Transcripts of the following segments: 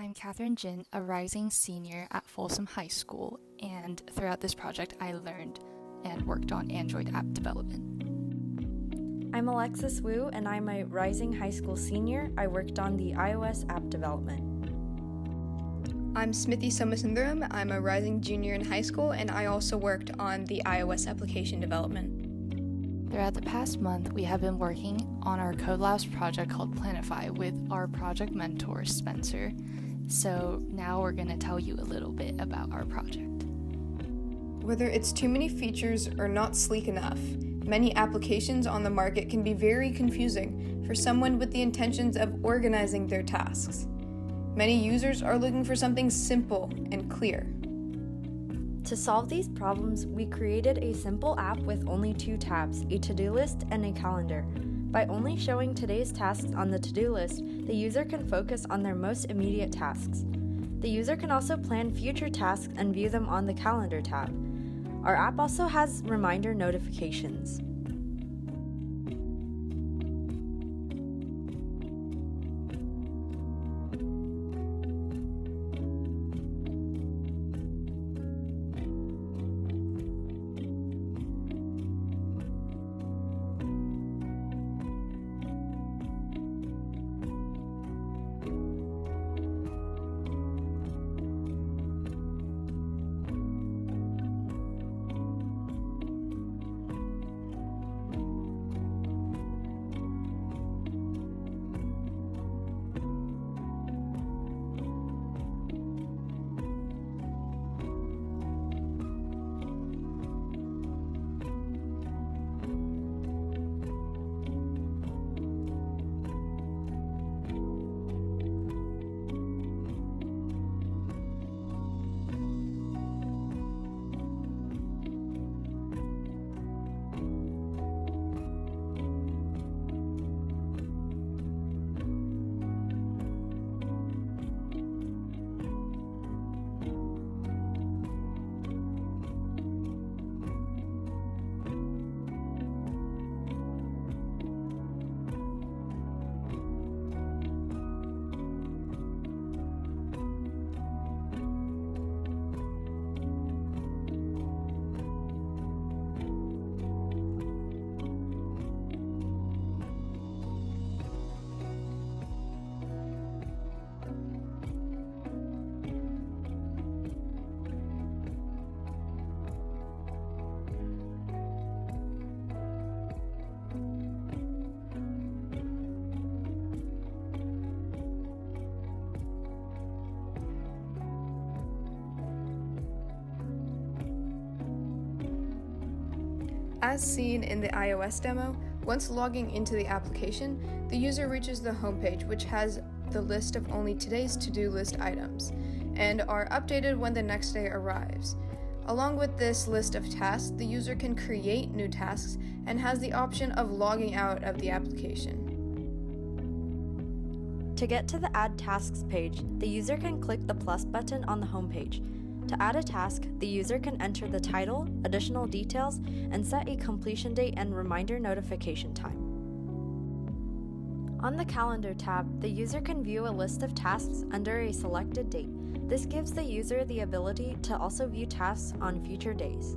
I'm Catherine Jin, a rising senior at Folsom High School, and throughout this project I learned and worked on Android app development. I'm Alexis Wu, and I'm a rising high school senior. I worked on the iOS app development. I'm Smriti Somasundaram. I'm a rising junior in high school, and I also worked on the iOS application development. Throughout the past month, we have been working on our Code Labs project called Planni5 with our project mentor, Spencer. So now we're going to tell you a little bit about our project. Whether it's too many features or not sleek enough, many applications on the market can be very confusing for someone with the intentions of organizing their tasks. Many users are looking for something simple and clear. To solve these problems, we created a simple app with only 2 tabs, a to-do list and a calendar. By only showing today's tasks on the to-do list, the user can focus on their most immediate tasks. The user can also plan future tasks and view them on the calendar tab. Our app also has reminder notifications. As seen in the iOS demo, once logging into the application, the user reaches the homepage, which has the list of only today's to-do list items, and are updated when the next day arrives. Along with this list of tasks, the user can create new tasks and has the option of logging out of the application. To get to the Add Tasks page, the user can click the plus button on the homepage. To add a task, the user can enter the title, additional details, and set a completion date and reminder notification time. On the Calendar tab, the user can view a list of tasks under a selected date. This gives the user the ability to also view tasks on future days.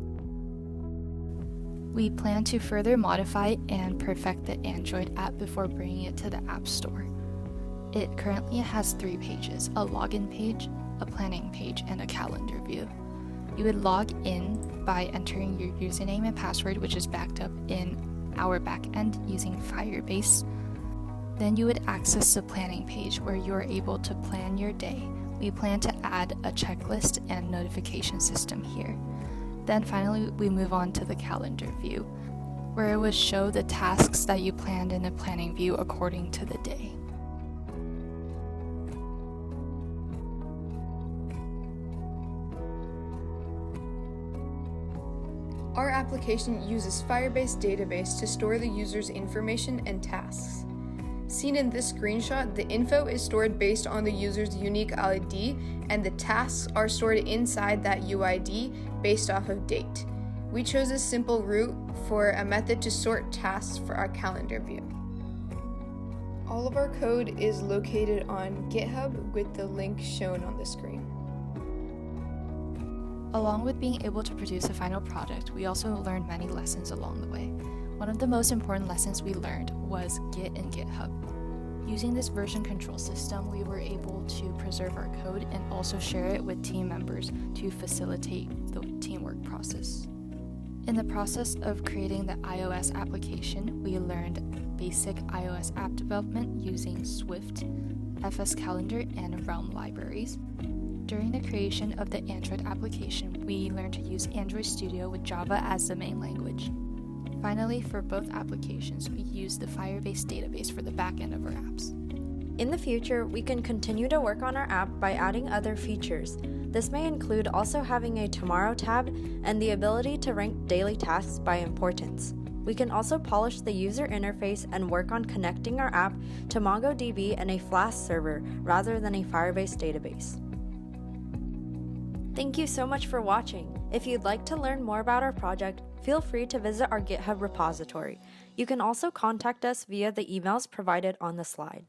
We plan to further modify and perfect the Android app before bringing it to the App Store. It currently has 3 pages, a login page, a planning page, and a calendar view. You would log in by entering your username and password, which is backed up in our backend using Firebase. Then you would access the planning page where you are able to plan your day. We plan to add a checklist and notification system here. Then finally, we move on to the calendar view, where it would show the tasks that you planned in the planning view according to the day. Our application uses Firebase database to store the user's information and tasks. Seen in this screenshot, the info is stored based on the user's unique ID, and the tasks are stored inside that UID based off of date. We chose a simple route for a method to sort tasks for our calendar view. All of our code is located on GitHub with the link shown on the screen. Along with being able to produce a final product, we also learned many lessons along the way. One of the most important lessons we learned was Git and GitHub. Using this version control system, we were able to preserve our code and also share it with team members to facilitate the teamwork process. In the process of creating the iOS application, we learned basic iOS app development using Swift, FS Calendar, and Realm libraries. During the creation of the Android application, we learned to use Android Studio with Java as the main language. Finally, for both applications, we use the Firebase database for the backend of our apps. In the future, we can continue to work on our app by adding other features. This may include also having a Tomorrow tab and the ability to rank daily tasks by importance. We can also polish the user interface and work on connecting our app to MongoDB and a Flask server rather than a Firebase database. Thank you so much for watching. If you'd like to learn more about our project, feel free to visit our GitHub repository. You can also contact us via the emails provided on the slide.